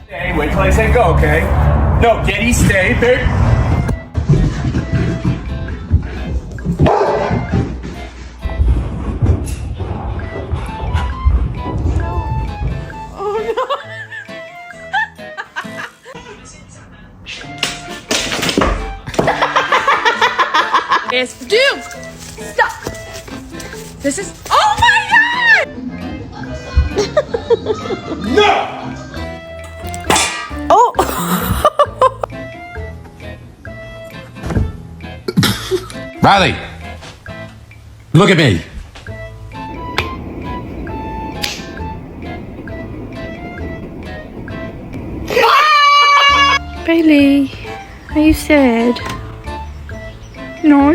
Hey, wait till I say go, okay? No, Getty, stay there. Yes, dude! Stop! This is. Oh my god! No! Oh! Riley, look at me. Bailey, are you sad? No?